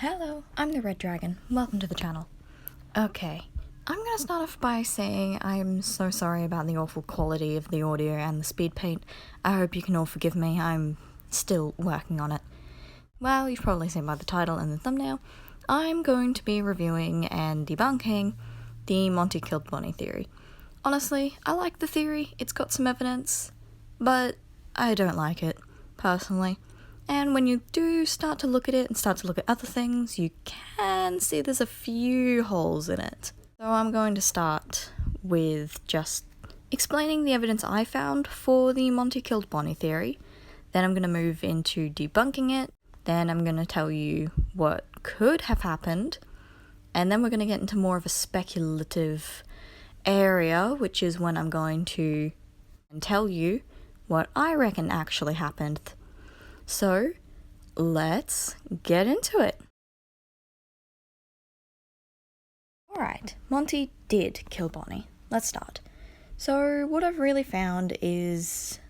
Hello, I'm the Red Dragon. Welcome to the channel. Okay, I'm gonna start off by saying I'm so sorry about the awful quality of the audio and the speed paint. I hope you can all forgive me, I'm still working on it. Well, you've probably seen by the title and the thumbnail, I'm going to be reviewing and debunking the Monty killed Bonnie theory. Honestly, I like the theory, it's got some evidence, but I don't like it, personally. And when you do start to look at it and start to look at other things, you can see there's a few holes in it. So I'm going to start with just explaining the evidence I found for the Monty killed Bonnie theory. Then I'm going to move into debunking it. Then I'm going to tell you what could have happened. And then we're going to get into more of a speculative area, which is when I'm going to tell you what I reckon actually happened. So, let's get into it. Alright, Monty did kill Bonnie. Let's start. So, what I've really found is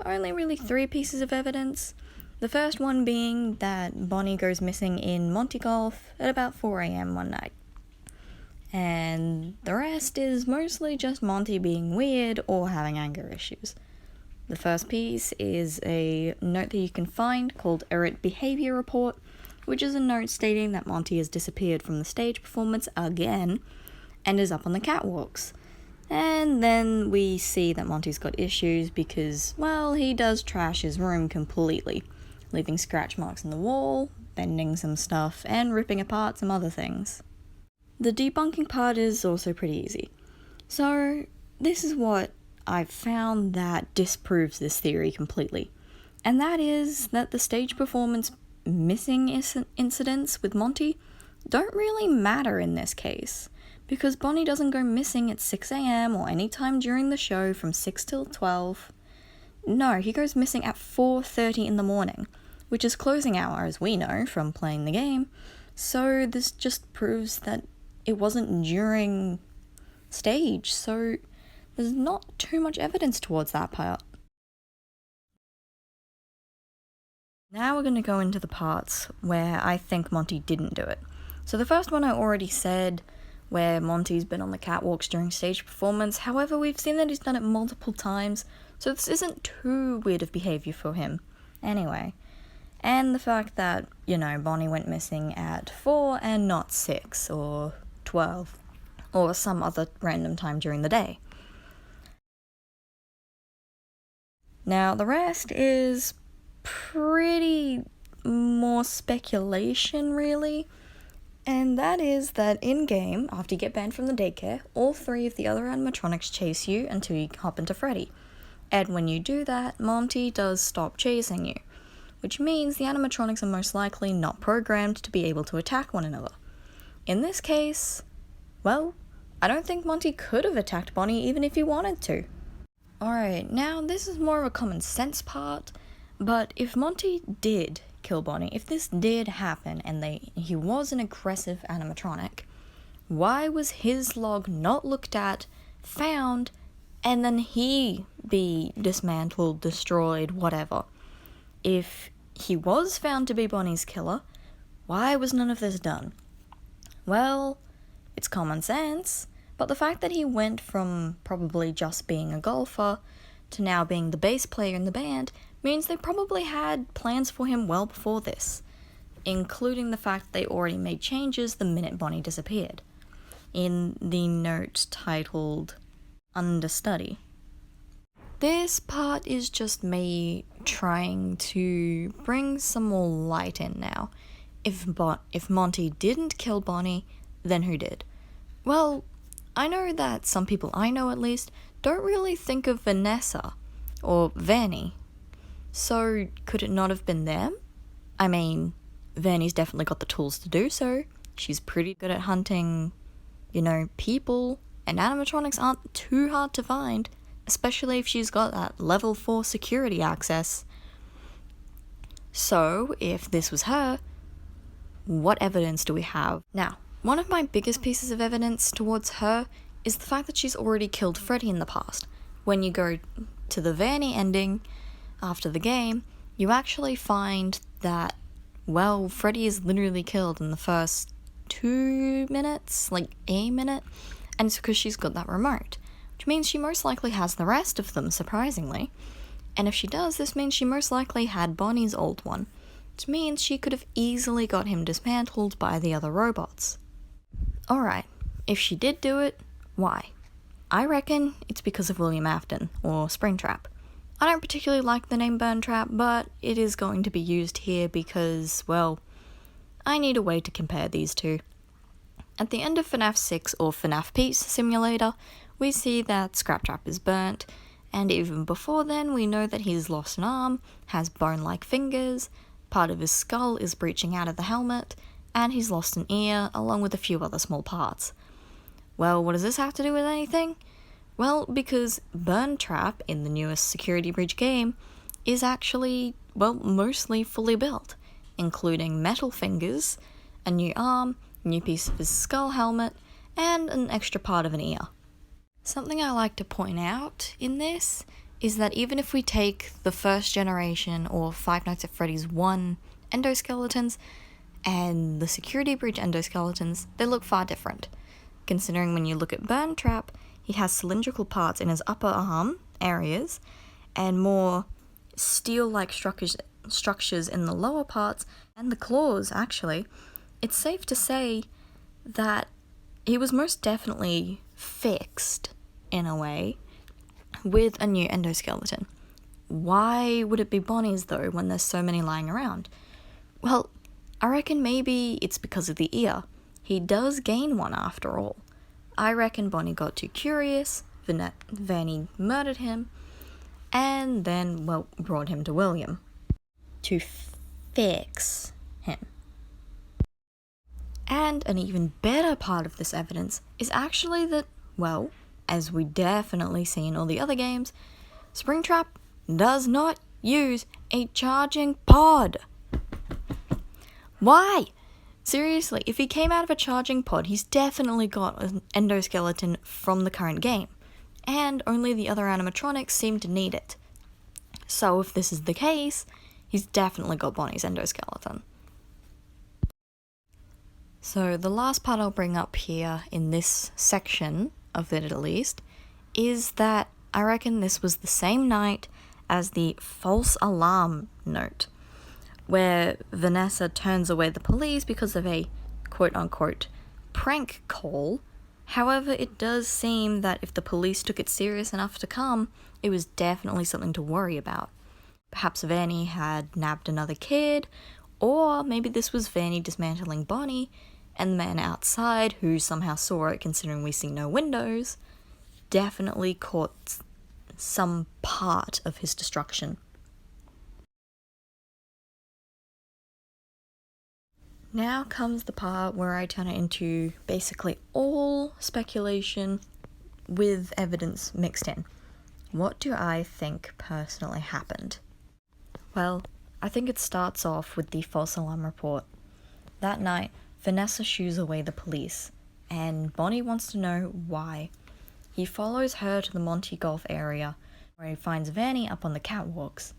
only really 3 pieces of evidence. The first one being that Bonnie goes missing in Monty Golf at about 4 AM one night. And the rest is mostly just Monty being weird or having anger issues. The first piece is a note that you can find called Errant Behaviour Report, which is a note stating that Monty has disappeared from the stage performance again and is up on the catwalks. And then we see that Monty's got issues because, well, he does trash his room completely, leaving scratch marks in the wall, bending some stuff, and ripping apart some other things. The debunking part is also pretty easy. So, this is what I've found that disproves this theory completely. And that is that the stage performance missing incidents with Monty don't really matter in this case, because Bonnie doesn't go missing at 6 AM or any time during the show from 6 till 12. No, he goes missing at 4:30 in the morning, which is closing hour as we know from playing the game, so this just proves that it wasn't during stage, so there's not too much evidence towards that part. Now we're going to go into the parts where I think Monty didn't do it. So the first one I already said, where Monty's been on the catwalks during stage performance. However, we've seen that he's done it multiple times, so this isn't too weird of behaviour for him. Anyway, and the fact that, Bonnie went missing at 4 and not 6 or 12 or some other random time during the day. Now, the rest is pretty more speculation, really. And that is that in-game, after you get banned from the daycare, all 3 of the other animatronics chase you until you hop into Freddy. And when you do that, Monty does stop chasing you, which means the animatronics are most likely not programmed to be able to attack one another. In this case, well, I don't think Monty could have attacked Bonnie even if he wanted to. Alright, now this is more of a common sense part, but if Monty did kill Bonnie, if this did happen and he was an aggressive animatronic, why was his log not looked at, found, and then he be dismantled, destroyed, whatever? If he was found to be Bonnie's killer, why was none of this done? Well, it's common sense. But the fact that he went from probably just being a golfer to now being the bass player in the band means they probably had plans for him well before this, including the fact they already made changes the minute Bonnie disappeared, in the note titled Understudy. This part is just me trying to bring some more light in now. If Monty didn't kill Bonnie, then who did? Well, I know that some people I know at least don't really think of Vanessa or Vanny. So could it not have been them? I mean, Vanny's definitely got the tools to do so. She's pretty good at hunting, people, and animatronics aren't too hard to find, especially if she's got that level 4 security access. So, if this was her, what evidence do we have? Now, one of my biggest pieces of evidence towards her is the fact that she's already killed Freddy in the past. When you go to the Vanny ending after the game, you actually find that well, Freddy is literally killed in the first 2 minutes, like a minute, and it's because she's got that remote, which means she most likely has the rest of them, surprisingly. And if she does, this means she most likely had Bonnie's old one, which means she could have easily got him dismantled by the other robots. Alright, if she did do it, why? I reckon it's because of William Afton, or Springtrap. I don't particularly like the name Burn Trap, but it is going to be used here because, well, I need a way to compare these two. At the end of FNAF 6 or FNAF Pizza Simulator, we see that Scraptrap is burnt, and even before then we know that he's lost an arm, has bone-like fingers, part of his skull is breaching out of the helmet, and he's lost an ear, along with a few other small parts. Well, what does this have to do with anything? Well, because Burn Trap in the newest Security Breach game is actually, well, mostly fully built, including metal fingers, a new arm, a new piece of his skull helmet, and an extra part of an ear. Something I like to point out in this is that even if we take the first generation or Five Nights at Freddy's 1 endoskeletons and the Security Breach endoskeletons, they look far different. Considering when you look at Burn Trap, he has cylindrical parts in his upper arm areas and more steel-like structures in the lower parts and the claws, actually. It's safe to say that he was most definitely fixed, in a way, with a new endoskeleton. Why would it be Bonnie's, though, when there's so many lying around? Well, I reckon maybe it's because of the ear. He does gain one after all. I reckon Bonnie got too curious, Vanny murdered him, and then, well, brought him to William to fix him. And an even better part of this evidence is actually that, well, as we definitely see in all the other games, Springtrap does not use a charging pod. Why? Seriously, if he came out of a charging pod, he's definitely got an endoskeleton from the current game, and only the other animatronics seem to need it. So if this is the case, he's definitely got Bonnie's endoskeleton. So the last part I'll bring up here in this section of it, at least, is that I reckon this was the same night as the false alarm note, where Vanessa turns away the police because of a quote-unquote prank call. However, it does seem that if the police took it serious enough to come, it was definitely something to worry about. Perhaps Vanny had nabbed another kid, or maybe this was Vanny dismantling Bonnie, and the man outside, who somehow saw it considering we see no windows, definitely caught some part of his destruction. Now comes the part where I turn it into basically all speculation with evidence mixed in. What do I think personally happened? Well, I think it starts off with the false alarm report. That night, Vanessa shoos away the police, and Bonnie wants to know why. He follows her to the Monty golf area, where he finds Vanny up on the catwalks.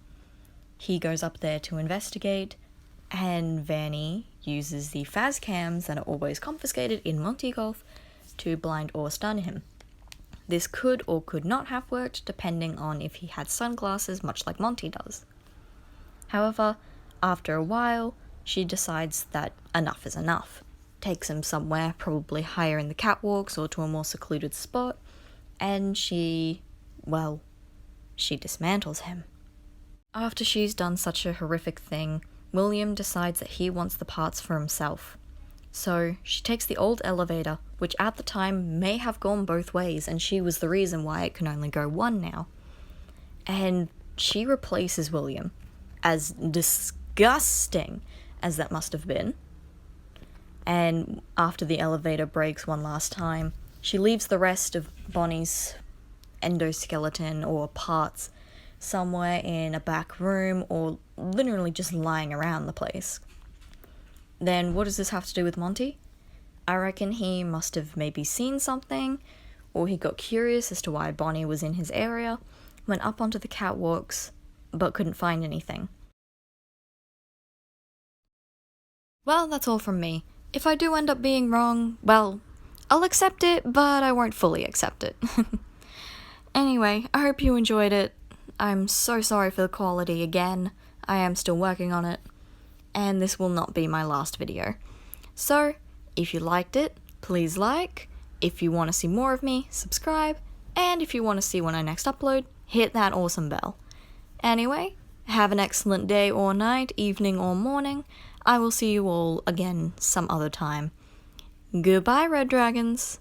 He goes up there to investigate, and Vanny uses the Faz cams that are always confiscated in Monty Golf to blind or stun him. This could or could not have worked depending on if he had sunglasses, much like Monty does. However, after a while, she decides that enough is enough, takes him somewhere, probably higher in the catwalks or to a more secluded spot, and she dismantles him. After she's done such a horrific thing, William decides that he wants the parts for himself. So she takes the old elevator, which at the time may have gone both ways, and she was the reason why it can only go one now. And she replaces William, as disgusting as that must have been. And after the elevator breaks one last time, she leaves the rest of Bonnie's endoskeleton or parts somewhere in a back room or literally just lying around the place. Then what does this have to do with Monty? I reckon he must have maybe seen something, or he got curious as to why Bonnie was in his area, went up onto the catwalks, but couldn't find anything. Well, that's all from me. If I do end up being wrong, well, I'll accept it, but I won't fully accept it. Anyway, I hope you enjoyed it. I'm so sorry for the quality again. I am still working on it. And this will not be my last video. So, if you liked it, please like. If you want to see more of me, subscribe. And if you want to see when I next upload, hit that awesome bell. Anyway, have an excellent day or night, evening or morning. I will see you all again some other time. Goodbye, Red Dragons.